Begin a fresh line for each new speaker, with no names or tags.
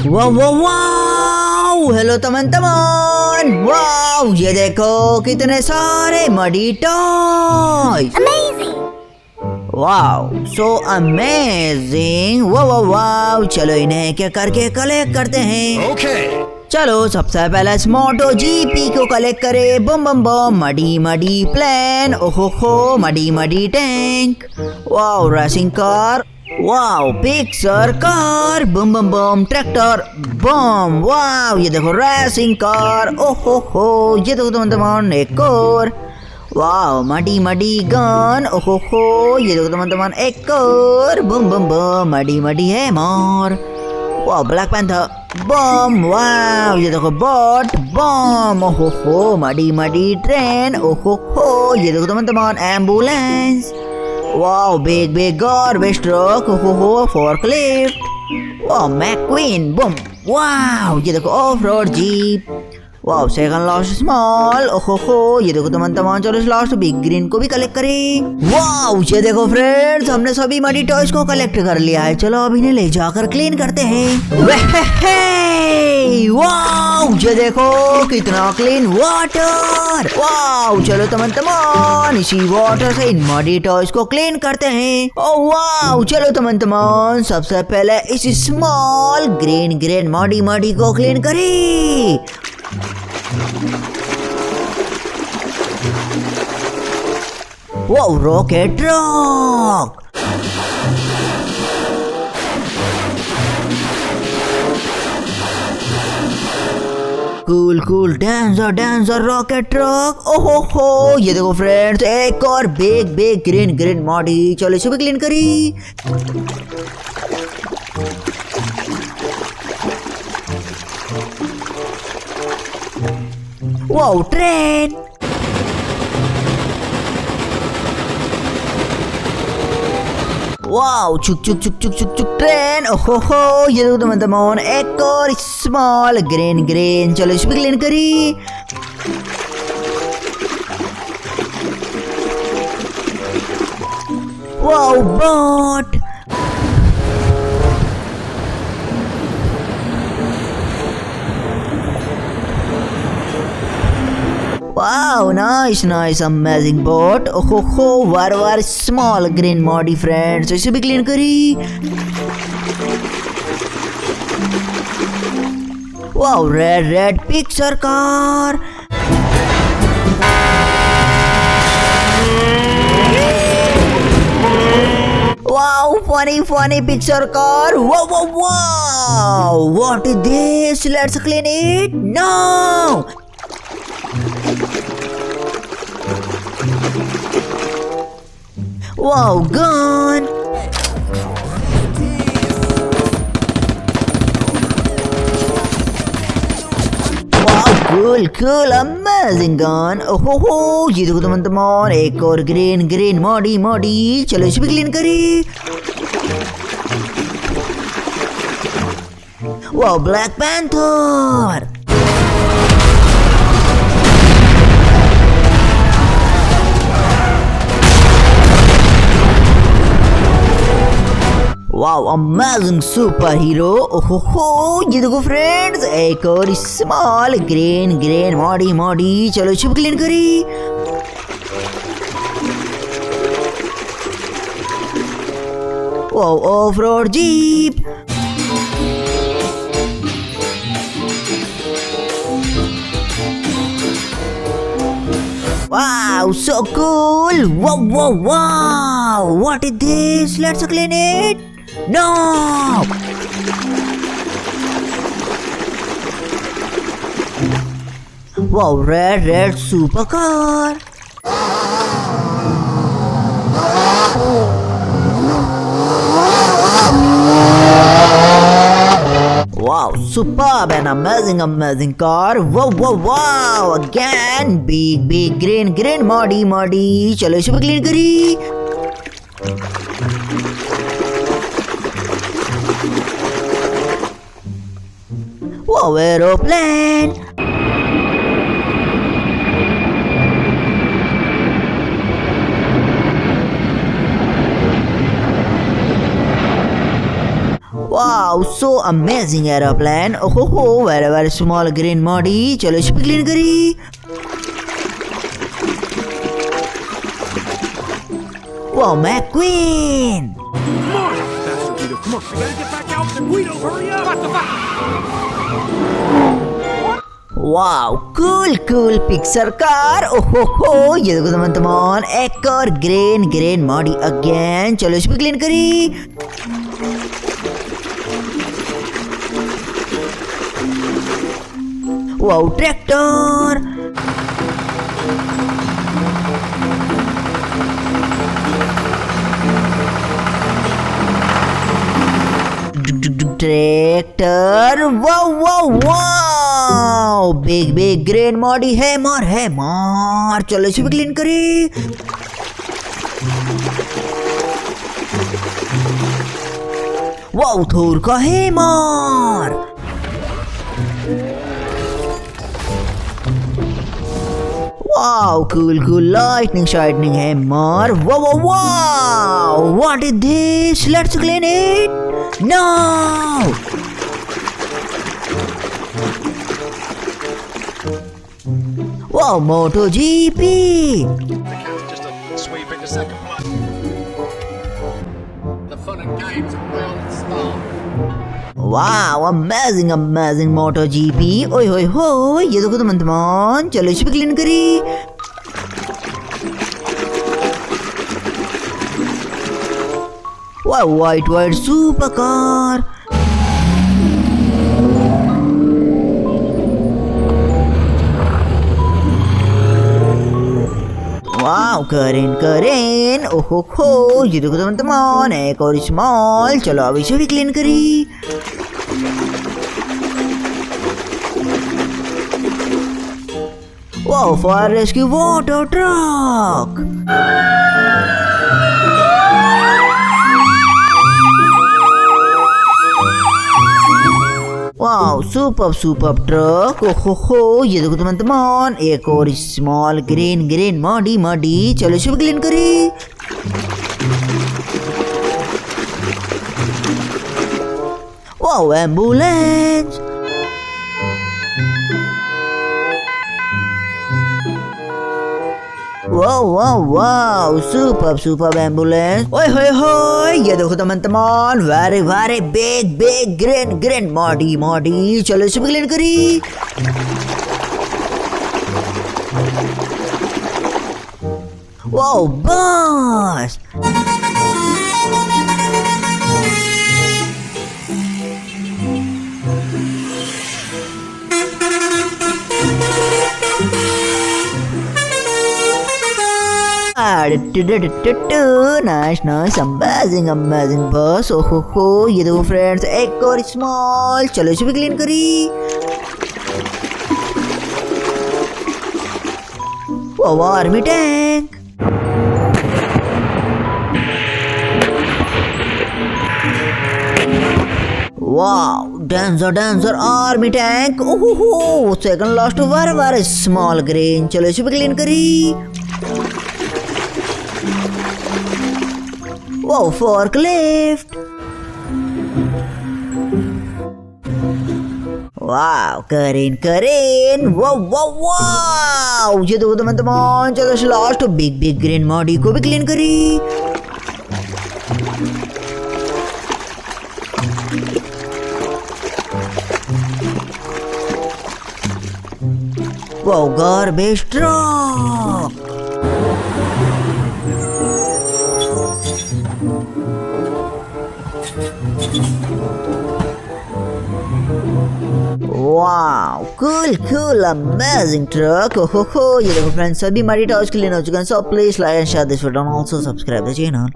वाह वाह वाह, हेलो teman-teman. Wow, ये देखो कितने सारे muddy toys.
Amazing!
Wow, so amazing. वाह वाह वाह, चलो इन्हें क्या करके कलेक्ट करते हैं.
Okay.
चलो सबसे पहले इस मोटो जीपी को कलेक्ट करे. बम बम बम, मडी मडी प्लेन, ओहो हो, muddy muddy tank. Wow, racing car. Wow, picture car. बम बम बम, ट्रैक्टर. बम. वाओ, ये देखो रेसिंग कार. ओहो हो, ये देखो teman-teman एक और. Wow, muddy muddy gun. ओहो हो, ये देखो teman-teman एक और. बम बम बम, मडी मडी है मोर. Wow, black panther. बम. वाओ, ये देखो बॉट. बम. ओहो हो, मडी मडी ट्रेन. ओहो हो, ये देखो teman-teman ambulance. Wow, big big garbage truck. ओहो हो, फोर्कलिफ्ट. Wow, McQueen. बम. वाओ, ये देखो off road jeep. Wow, second last small. ओहो हो, ये देखो teman-teman, चलो इस लास्ट बिग ग्रीन को भी कलेक्ट करें. वाओ, ये देखो फ्रेंड्स, हमने सभी मडी टॉयज को कलेक्ट कर लिया है. चलो अब इन्हें ले जाकर क्लीन करते हैं. वाओ, ये देखो कितना क्लीन वाटर. वाओ, चलो teman-teman, इसी वाटर से इन मडी टॉयज को क्लीन करते हैं. ओह वाओ, चलो teman-teman, सबसे पहले इस small green green muddy muddy को क्लीन करें. Wow, rocket truck. Cool cool dancer dancer rocket truck. ओहो हो, ये देखो फ्रेंड्स, एक और बिग बिग ग्रीन ग्रीन मॉडी. चलो इसे भी क्लीन करी. Wow, train. वाओ, चुक चुक चुक चुक चुक चुक ट्रेन. ओहो हो, ये देखो teman-teman, एक और स्मॉल ग्रीन ग्रीन. चलो इसे भी क्लीन करी. Wow, boat. Wow, nice, nice, amazing boat. Oh ho, वार small green modi friends. इसे भी क्लीन करी. Wow, red picture car. Wow, funny picture car. Wow. What is this? Let's clean it. No. Wow, gun. Wow, cool, amazing gun. Oh ho, ये देखो teman-teman, एक और green मॉडी. चलो इसे भी क्लीन करी. Wow, Black Panther. Wow, amazing super hero. ओहो हो, ये देखो फ्रेंड्स, एक और स्मॉल ग्रीन मॉडी. चलो इसे भी क्लीन करी. Wow, of road jeep. Wow, so cool. Wow. What is this? Let's clean it. No. Wow, red supercar. Wow, superb and amazing car. Wow. Again, big green modi. चलो इसे भी clean करी. Wow, aeroplane. Wow, so amazing aeroplane. Oh ho ho, very small green body. चलो इस पे clean करी. Wow, McQueen.
Faster, Guido. Come on. We gotta get back out there, Guido. Hurry up. What the fuck?
Wow, cool Pixar car. Oh ho ho, ये देखो teman-teman, एक और green body again. चलो इस पे क्लीन करी. Wow, tractor. Tractor. Wow. Big green body hammer. चलो इसे भी क्लीन करी. Wow, थोर का hammer. Wow, cool lightning hammer. Wow. What is this? Let's clean it. No. Wow, MotoGP.
Just a sweep into second place. The fun and games will start.
Wow, amazing MotoGP. ओए होए होए, ये देखो teman-teman, चलो इसे भी clean करी. Wow, white supercar. Wow, करेन. ओहो हो, ये देखो teman-teman, एक और स्मॉल. चलो अब इसे भी क्लीन करी. Wow, fire rescue water truck. Wow, superb truck. Oh ho ho, ये देखो teman-teman, एक और small green muddy. चलो इसे भी क्लीन करी. Wow, ambulance. Wow, superb ambulance. ओए होए, ये देखो teman-teman, very big green muddy. चलो इसे भी क्लीन करी. Wow, bus. Nice, amazing bus. Oh ho ho, ये देखो friends, एक और small. चलो इसे भी क्लीन करी. Wow, army tank. Wow, dancer army tank. Oh ho, second last very small green. चलो इसे भी क्लीन करी. Wow, forklift. Wow, करेन. Wow. ये देखो teman-teman, चलो लास्ट big green body को भी क्लीन करी. Wow, garbage truck. Wow, cool, amazing truck. Oh ho ho, ये देखो friends, सभी हमारी टॉर्च क्लीन हो चुके हैं. So please like and share this video and also subscribe the channel.